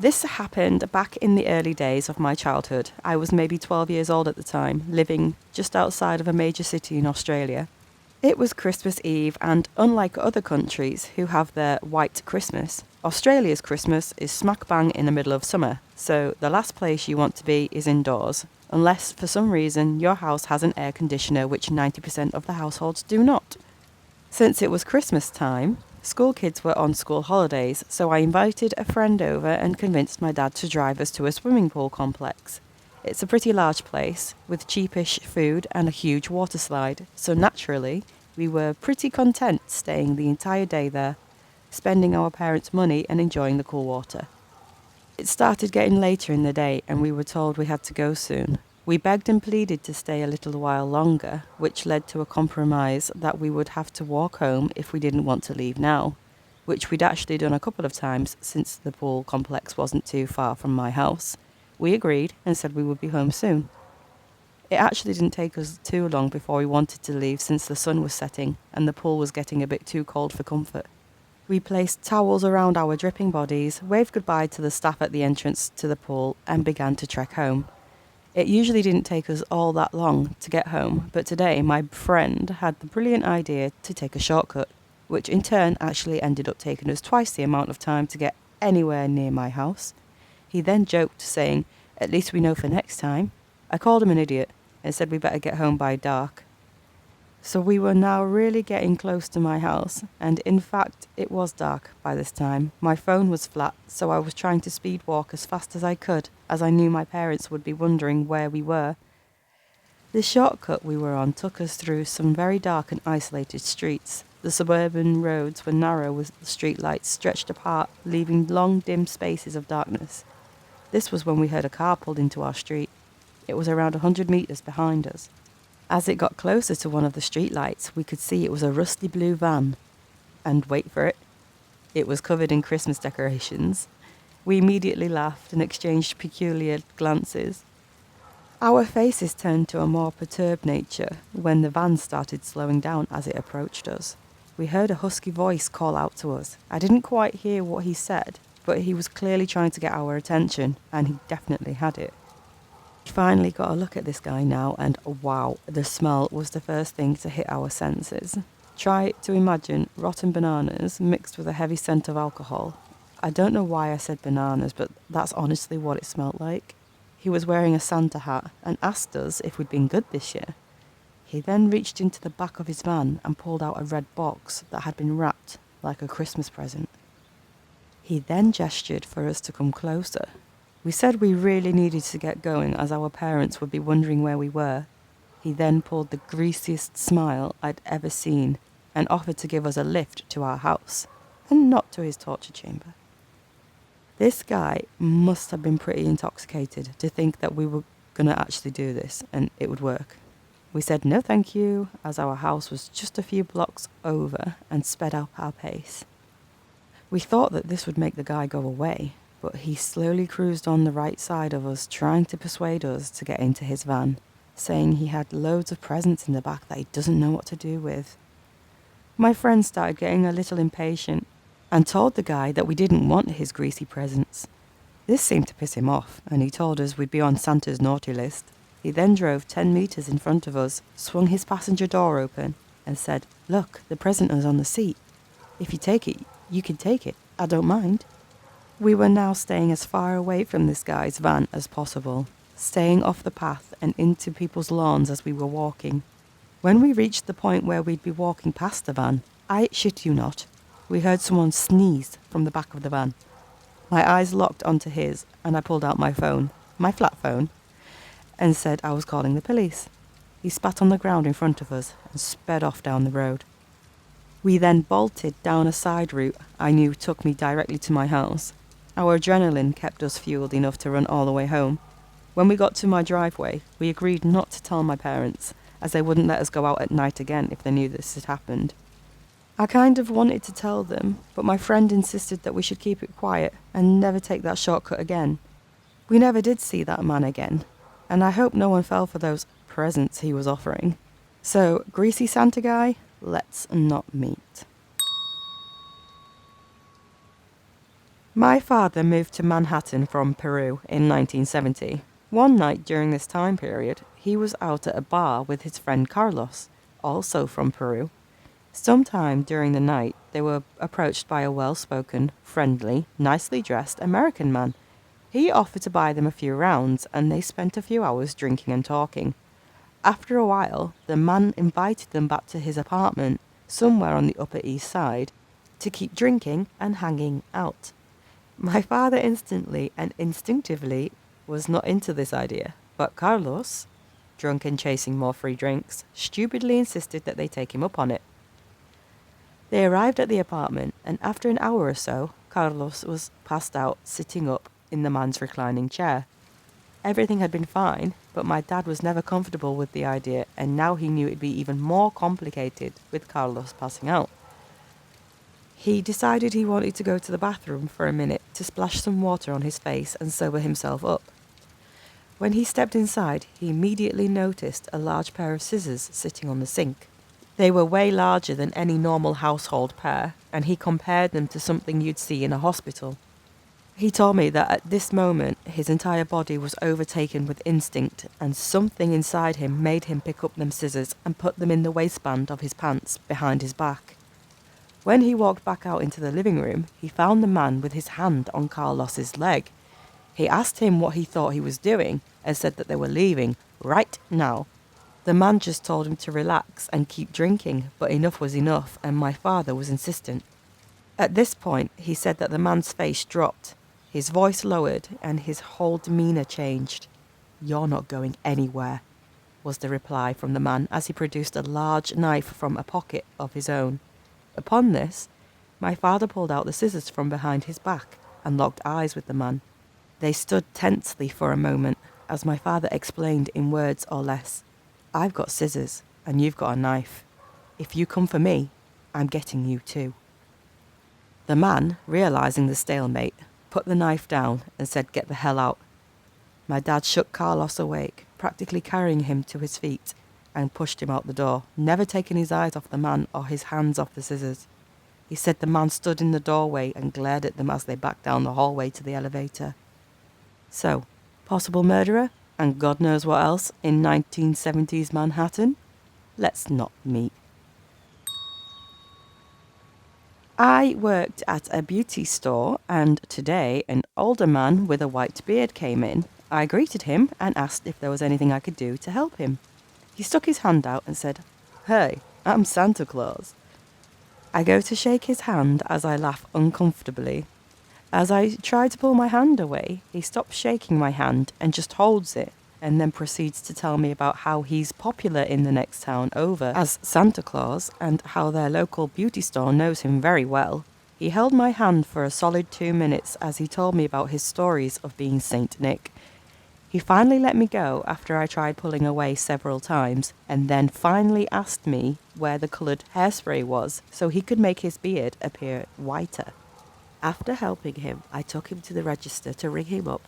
This happened back in the early days of my childhood. I was maybe 12 years old at the time, living just outside of a major city in Australia. It was Christmas Eve, and unlike other countries who have their white Christmas, Australia's Christmas is smack bang in the middle of summer, so the last place you want to be is indoors, unless for some reason your house has an air conditioner, which 90% of the households do not. Since it was Christmas time, school kids were on school holidays, so I invited a friend over and convinced my dad to drive us to a swimming pool complex. It's a pretty large place, with cheapish food and a huge water slide, so naturally, we were pretty content staying the entire day there, spending our parents' money and enjoying the cool water. It started getting later in the day and we were told we had to go soon. We begged and pleaded to stay a little while longer, which led to a compromise that we would have to walk home if we didn't want to leave now, which we'd actually done a couple of times since the pool complex wasn't too far from my house. We agreed and said we would be home soon. It actually didn't take us too long before we wanted to leave since the sun was setting and the pool was getting a bit too cold for comfort. We placed towels around our dripping bodies, waved goodbye to the staff at the entrance to the pool and began to trek home. It usually didn't take us all that long to get home, but today my friend had the brilliant idea to take a shortcut, which in turn actually ended up taking us twice the amount of time to get anywhere near my house. He then joked, saying, "At least we know for next time." I called him an idiot and said we better get home by dark. So we were now really getting close to my house, and in fact it was dark by this time. My phone was flat, so I was trying to speed walk as fast as I could, as I knew my parents would be wondering where we were. The shortcut we were on took us through some very dark and isolated streets. The suburban roads were narrow with street lights stretched apart, leaving long dim spaces of darkness. This was when we heard a car pulled into our street. It was around 100 metres behind us. As it got closer to one of the streetlights, we could see it was a rusty blue van. And wait for it, it was covered in Christmas decorations. We immediately laughed and exchanged peculiar glances. Our faces turned to a more perturbed nature when the van started slowing down as it approached us. We heard a husky voice call out to us. I didn't quite hear what he said, but he was clearly trying to get our attention, and he definitely had it. Finally got a look at this guy now, and wow, the smell was the first thing to hit our senses. Try to imagine rotten bananas mixed with a heavy scent of alcohol. I don't know why I said bananas, but that's honestly what it smelled like. He was wearing a Santa hat and asked us if we'd been good this year. He then reached into the back of his van and pulled out a red box that had been wrapped like a Christmas present. He then gestured for us to come closer. We said we really needed to get going as our parents would be wondering where we were. He then pulled the greasiest smile I'd ever seen and offered to give us a lift to our house, and not to his torture chamber. This guy must have been pretty intoxicated to think that we were going to actually do this and it would work. We said no thank you, as our house was just a few blocks over, and sped up our pace. We thought that this would make the guy go away, but he slowly cruised on the right side of us, trying to persuade us to get into his van, saying he had loads of presents in the back that he doesn't know what to do with. My friend started getting a little impatient and told the guy that we didn't want his greasy presents. This seemed to piss him off, and he told us we'd be on Santa's naughty list. He then drove 10 metres in front of us, swung his passenger door open, and said, "Look, the present is on the seat. If you take it, you can take it. I don't mind." We were now staying as far away from this guy's van as possible, staying off the path and into people's lawns as we were walking. When we reached the point where we'd be walking past the van, I shit you not, we heard someone sneeze from the back of the van. My eyes locked onto his, and I pulled out my phone, my flat phone, and said I was calling the police. He spat on the ground in front of us and sped off down the road. We then bolted down a side route I knew took me directly to my house. Our adrenaline kept us fueled enough to run all the way home. When we got to my driveway, we agreed not to tell my parents, as they wouldn't let us go out at night again if they knew this had happened. I kind of wanted to tell them, but my friend insisted that we should keep it quiet and never take that shortcut again. We never did see that man again, and I hope no one fell for those presents he was offering. So, greasy Santa guy, let's not meet. My father moved to Manhattan from Peru in 1970. One night during this time period, he was out at a bar with his friend Carlos, also from Peru. Sometime during the night, they were approached by a well-spoken, friendly, nicely dressed American man. He offered to buy them a few rounds, and they spent a few hours drinking and talking. After a while, the man invited them back to his apartment, somewhere on the Upper East Side, to keep drinking and hanging out. My father instantly and instinctively was not into this idea, but Carlos, drunk and chasing more free drinks, stupidly insisted that they take him up on it. They arrived at the apartment, and after an hour or so, Carlos was passed out, sitting up in the man's reclining chair. Everything had been fine, but my dad was never comfortable with the idea, and now he knew it'd be even more complicated with Carlos passing out. He decided he wanted to go to the bathroom for a minute to splash some water on his face and sober himself up. When he stepped inside, he immediately noticed a large pair of scissors sitting on the sink. They were way larger than any normal household pair, and he compared them to something you'd see in a hospital. He told me that at this moment, his entire body was overtaken with instinct, and something inside him made him pick up them scissors and put them in the waistband of his pants behind his back. When he walked back out into the living room, he found the man with his hand on Carlos's leg. He asked him what he thought he was doing and said that they were leaving right now. The man just told him to relax and keep drinking, but enough was enough, and my father was insistent. At this point, he said that the man's face dropped, his voice lowered, and his whole demeanour changed. "You're not going anywhere," was the reply from the man as he produced a large knife from a pocket of his own. Upon this, my father pulled out the scissors from behind his back and locked eyes with the man. They stood tensely for a moment as my father explained in words or less, "I've got scissors and you've got a knife. If you come for me, I'm getting you too." The man, realising the stalemate, put the knife down and said, "Get the hell out." My dad shook Carlos awake, practically carrying him to his feet, and pushed him out the door, never taking his eyes off the man or his hands off the scissors. He said the man stood in the doorway and glared at them as they backed down the hallway to the elevator. So, possible murderer, and God knows what else, in 1970s Manhattan? Let's not meet. I worked at a beauty store, and today an older man with a white beard came in. I greeted him and asked if there was anything I could do to help him. He stuck his hand out and said, "Hey, I'm Santa Claus." I go to shake his hand as I laugh uncomfortably. As I try to pull my hand away, he stops shaking my hand and just holds it, and then proceeds to tell me about how he's popular in the next town over as Santa Claus and how their local beauty store knows him very well. He held my hand for a solid 2 minutes as he told me about his stories of being Saint Nick. He finally let me go after I tried pulling away several times, and then finally asked me where the coloured hairspray was so he could make his beard appear whiter. After helping him, I took him to the register to ring him up,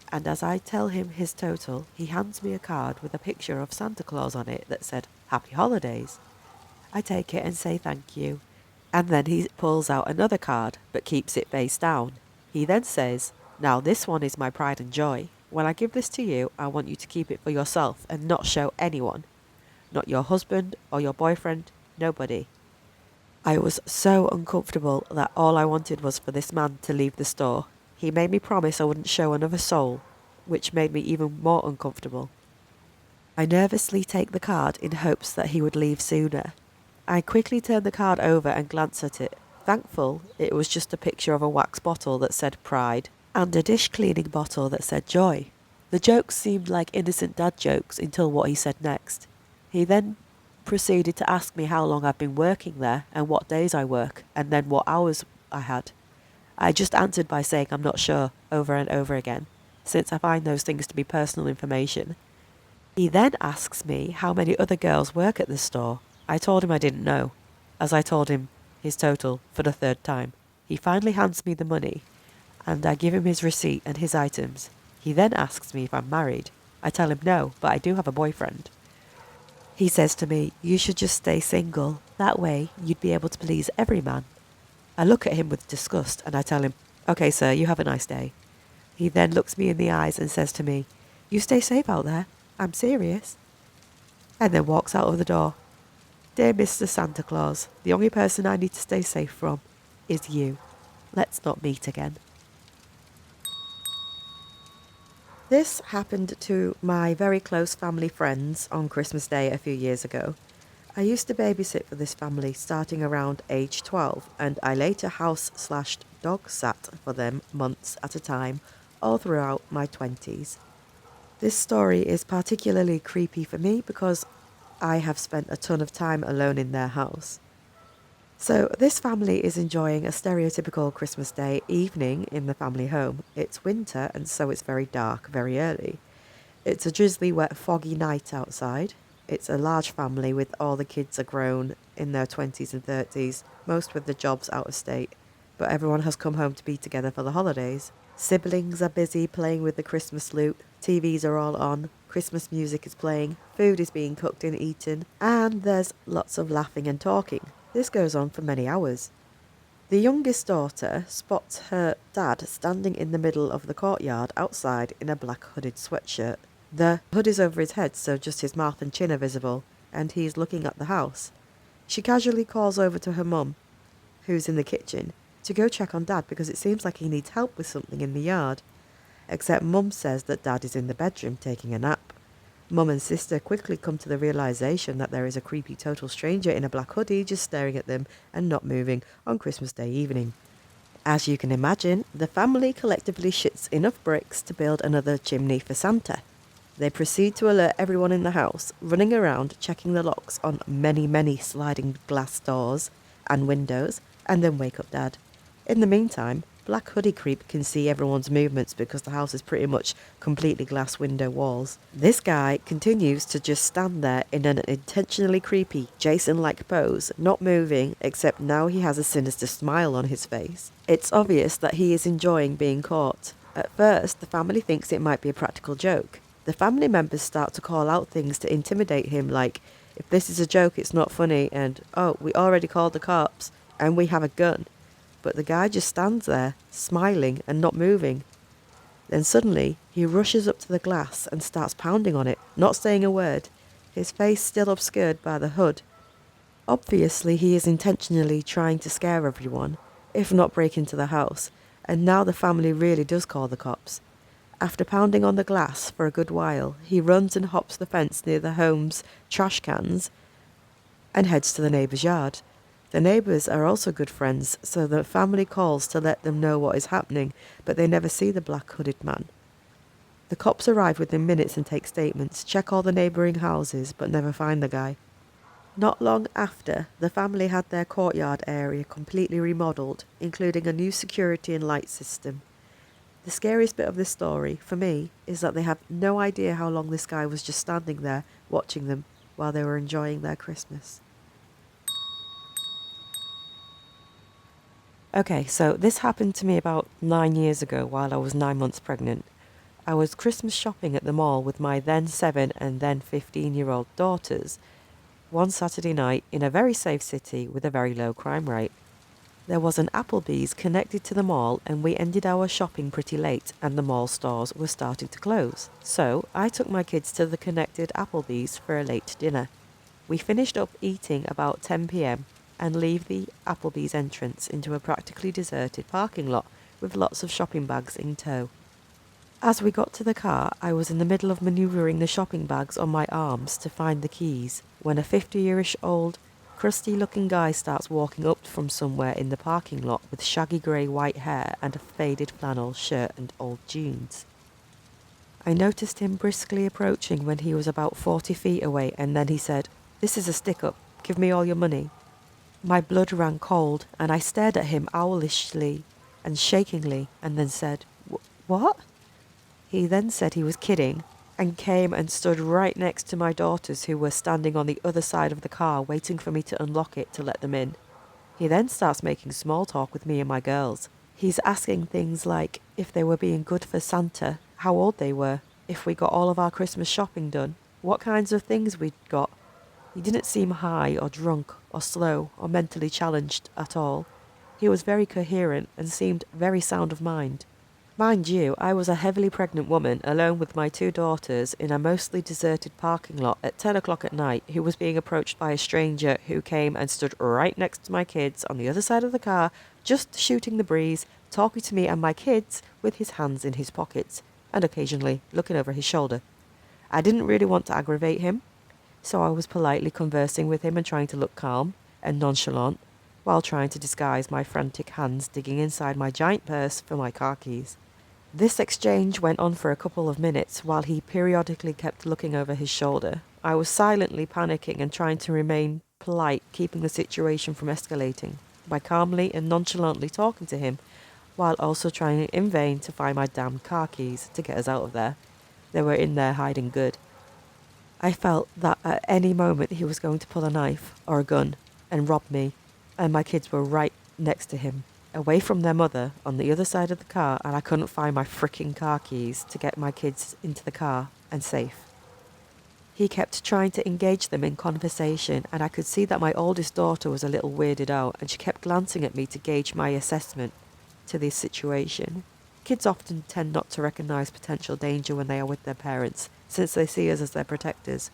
and as I tell him his total, he hands me a card with a picture of Santa Claus on it that said, "Happy Holidays." I take it and say thank you, and then he pulls out another card but keeps it face down. He then says, "Now this one is my pride and joy. When I give this to you, I want you to keep it for yourself and not show anyone. Not your husband or your boyfriend, nobody." I was so uncomfortable that all I wanted was for this man to leave the store. He made me promise I wouldn't show another soul, which made me even more uncomfortable. I nervously take the card in hopes that he would leave sooner. I quickly turn the card over and glance at it. Thankful, it was just a picture of a wax bottle that said Pride, and a dish cleaning bottle that said Joy. The jokes seemed like innocent dad jokes until what he said next. He then proceeded to ask me how long I've been working there and what days I work, and then what hours I had. I just answered by saying I'm not sure, over and over again, since I find those things to be personal information. He then asks me how many other girls work at the store. I told him I didn't know, as I told him his total for the third time. He finally hands me the money, and I give him his receipt and his items. He then asks me if I'm married. I tell him no, but I do have a boyfriend. He says to me, "You should just stay single. That way, you'd be able to please every man." I look at him with disgust and I tell him, Okay, sir, you have a nice day. He then looks me in the eyes and says to me, you stay safe out there. I'm serious. And then walks out of the door. Dear Mr. Santa Claus, the only person I need to stay safe from is you. Let's not meet again. This happened to my very close family friends on Christmas Day a few years ago. I used to babysit for this family starting around age 12, and I later house/dog sat for them months at a time all throughout my 20s. This story is particularly creepy for me because I have spent a ton of time alone in their house. So, this family is enjoying a stereotypical Christmas Day evening in the family home. It's winter, and so it's very dark very early. It's a drizzly, wet, foggy night outside. It's a large family with all the kids are grown in their 20s and 30s, most with their jobs out of state. But everyone has come home to be together for the holidays. Siblings are busy playing with the Christmas loot, TVs are all on, Christmas music is playing, food is being cooked and eaten, and there's lots of laughing and talking. This goes on for many hours. The youngest daughter spots her dad standing in the middle of the courtyard outside in a black hooded sweatshirt. The hood is over his head, so just his mouth and chin are visible, and he's looking at the house. She casually calls over to her mum, who's in the kitchen, to go check on Dad because it seems like he needs help with something in the yard. Except Mum says that Dad is in the bedroom taking a nap. Mum and sister quickly come to the realisation that there is a creepy total stranger in a black hoodie just staring at them and not moving on Christmas Day evening. As you can imagine, the family collectively shits enough bricks to build another chimney for Santa. They proceed to alert everyone in the house, running around checking the locks on many sliding glass doors and windows, and then wake up Dad. In the meantime, Black Hoodie Creep can see everyone's movements because the house is pretty much completely glass window walls. This guy continues to just stand there in an intentionally creepy, Jason-like pose, not moving, except now he has a sinister smile on his face. It's obvious that he is enjoying being caught. At first, the family thinks it might be a practical joke. The family members start to call out things to intimidate him like, if this is a joke, it's not funny, and, oh, we already called the cops, and we have a gun. But the guy just stands there, smiling and not moving. Then suddenly, he rushes up to the glass and starts pounding on it, not saying a word, his face still obscured by the hood. Obviously, he is intentionally trying to scare everyone, if not break into the house, and now the family really does call the cops. After pounding on the glass for a good while, he runs and hops the fence near the home's trash cans and heads to the neighbour's yard. The neighbours are also good friends, so the family calls to let them know what is happening, but they never see the black hooded man. The cops arrive within minutes and take statements, check all the neighbouring houses, but never find the guy. Not long after, the family had their courtyard area completely remodelled, including a new security and light system. The scariest bit of this story, for me, is that they have no idea how long this guy was just standing there, watching them, while they were enjoying their Christmas. Okay, so this happened to me about 9 years ago while I was 9 months pregnant. I was Christmas shopping at the mall with my then 7 and then 15-year-old daughters one Saturday night in a very safe city with a very low crime rate. There was an Applebee's connected to the mall and we ended our shopping pretty late and the mall stores were starting to close. So I took my kids to the connected Applebee's for a late dinner. We finished up eating about 10 p.m. and leave the Applebee's entrance into a practically deserted parking lot with lots of shopping bags in tow. As we got to the car, I was in the middle of manoeuvring the shopping bags on my arms to find the keys when a 50-year-old crusty-looking guy starts walking up from somewhere in the parking lot with shaggy grey-white hair and a faded flannel shirt and old jeans. I noticed him briskly approaching when he was about 40 feet away and then he said, "This is a stick-up. Give me all your money." My blood ran cold and I stared at him owlishly and shakingly and then said, "What?" He then said he was kidding and came and stood right next to my daughters who were standing on the other side of the car waiting for me to unlock it to let them in. He then starts making small talk with me and my girls. He's asking things like if they were being good for Santa, how old they were, if we got all of our Christmas shopping done, what kinds of things we'd got. He didn't seem high or drunk or slow or mentally challenged at all. He was very coherent and seemed very sound of mind. Mind you, I was a heavily pregnant woman alone with my 2 daughters in a mostly deserted parking lot at 10 o'clock at night who was being approached by a stranger who came and stood right next to my kids on the other side of the car, just shooting the breeze, talking to me and my kids with his hands in his pockets and occasionally looking over his shoulder. I didn't really want to aggravate him, so I was politely conversing with him and trying to look calm and nonchalant while trying to disguise my frantic hands digging inside my giant purse for my car keys. This exchange went on for a couple of minutes while he periodically kept looking over his shoulder. I was silently panicking and trying to remain polite, keeping the situation from escalating by calmly and nonchalantly talking to him while also trying in vain to find my damn car keys to get us out of there. They were in there hiding good. I felt that at any moment he was going to pull a knife or a gun and rob me, and my kids were right next to him, away from their mother on the other side of the car, and I couldn't find my fricking car keys to get my kids into the car and safe. He kept trying to engage them in conversation, and I could see that my oldest daughter was a little weirded out, and she kept glancing at me to gauge my assessment to this situation. Kids often tend not to recognise potential danger when they are with their parents, since they see us as their protectors.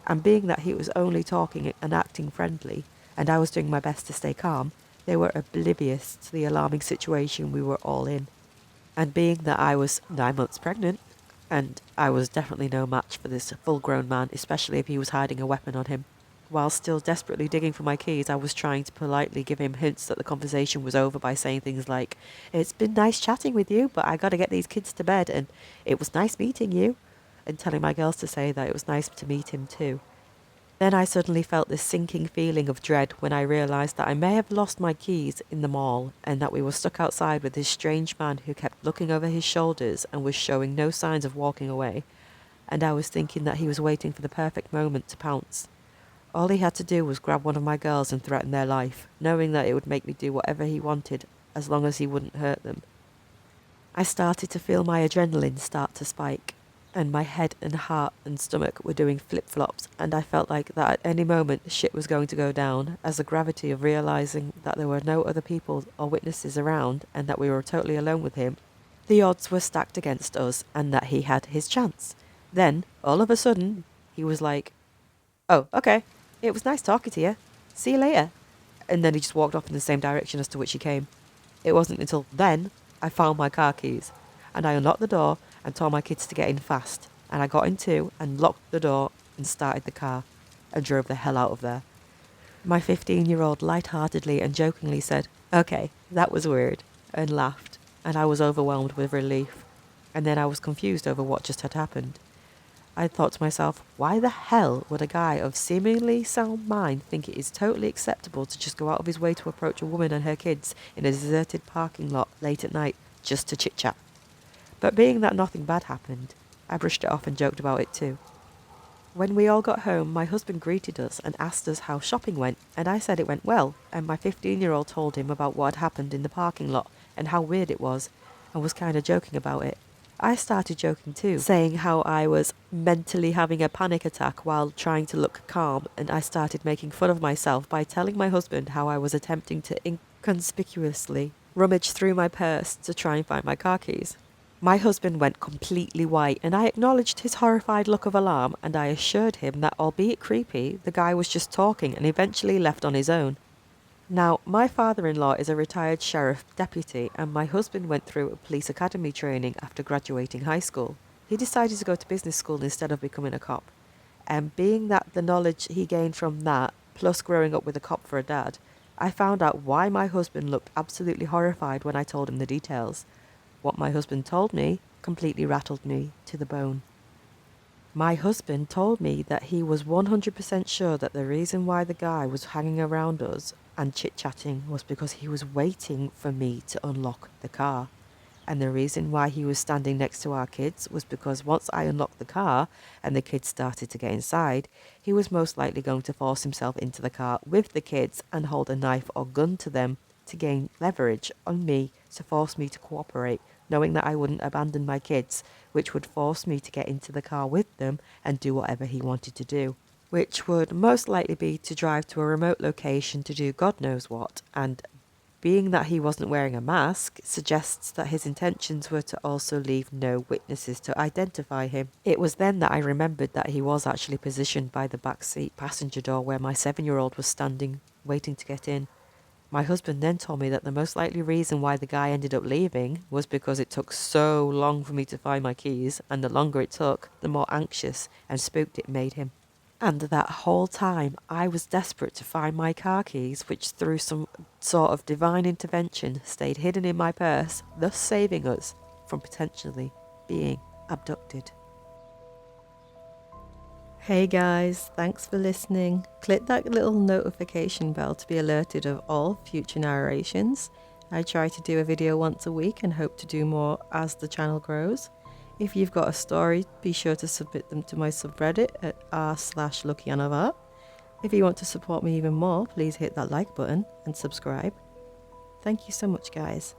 And being that he was only talking and acting friendly, and I was doing my best to stay calm, they were oblivious to the alarming situation we were all in. And being that I was 9 months pregnant, and I was definitely no match for this full-grown man, especially if he was hiding a weapon on him. While still desperately digging for my keys, I was trying to politely give him hints that the conversation was over by saying things like, "It's been nice chatting with you, but I gotta get these kids to bed," and "It was nice meeting you," and telling my girls to say that it was nice to meet him too. Then I suddenly felt this sinking feeling of dread when I realised that I may have lost my keys in the mall and that we were stuck outside with this strange man who kept looking over his shoulders and was showing no signs of walking away, and I was thinking that he was waiting for the perfect moment to pounce. All he had to do was grab one of my girls and threaten their life, knowing that it would make me do whatever he wanted as long as he wouldn't hurt them. I started to feel my adrenaline start to spike, and my head and heart and stomach were doing flip-flops, and I felt like that at any moment shit was going to go down, as the gravity of realising that there were no other people or witnesses around and that we were totally alone with him, the odds were stacked against us and that he had his chance. Then, all of a sudden, he was like, "Oh, okay. It was nice talking to you. See you later." And then he just walked off in the same direction as to which he came. It wasn't until then I found my car keys, and I unlocked the door and told my kids to get in fast, and I got in too and locked the door and started the car and drove the hell out of there. My 15-year-old lightheartedly and jokingly said, "Okay, that was weird," and laughed, and I was overwhelmed with relief. And then I was confused over what just had happened. I thought to myself, why the hell would a guy of seemingly sound mind think it is totally acceptable to just go out of his way to approach a woman and her kids in a deserted parking lot late at night just to chit-chat? But being that nothing bad happened, I brushed it off and joked about it too. When we all got home, my husband greeted us and asked us how shopping went, and I said it went well, and my 15-year-old told him about what had happened in the parking lot and how weird it was, and was kind of joking about it. I started joking too, saying how I was mentally having a panic attack while trying to look calm, and I started making fun of myself by telling my husband how I was attempting to inconspicuously rummage through my purse to try and find my car keys. My husband went completely white, and I acknowledged his horrified look of alarm, and I assured him that, albeit creepy, the guy was just talking and eventually left on his own. Now, my father-in-law is a retired sheriff deputy, and my husband went through a police academy training after graduating high school. He decided to go to business school instead of becoming a cop. And being that the knowledge he gained from that, plus growing up with a cop for a dad, I found out why my husband looked absolutely horrified when I told him the details. What my husband told me completely rattled me to the bone. My husband told me that he was 100% sure that the reason why the guy was hanging around us and chit-chatting was because he was waiting for me to unlock the car. And the reason why he was standing next to our kids was because once I unlocked the car and the kids started to get inside, he was most likely going to force himself into the car with the kids and hold a knife or gun to them to gain leverage on me to force me to cooperate, knowing that I wouldn't abandon my kids, which would force me to get into the car with them and do whatever he wanted to do, which would most likely be to drive to a remote location to do God knows what, and Being that he wasn't wearing a mask suggests that his intentions were to also leave no witnesses to identify him. It was then that I remembered that he was actually positioned by the backseat passenger door where my 7-year-old was standing, waiting to get in. My husband then told me that the most likely reason why the guy ended up leaving was because it took so long for me to find my keys, and the longer it took, the more anxious and spooked it made him. And that whole time, I was desperate to find my car keys, which through some sort of divine intervention stayed hidden in my purse, thus saving us from potentially being abducted. Hey guys, thanks for listening. Click that little notification bell to be alerted of all future narrations. I try to do a video once a week and hope to do more as the channel grows. If you've got a story, be sure to submit them to my subreddit at r/LukjanovArt. If you want to support me even more, please hit that like button and subscribe. Thank you so much, guys.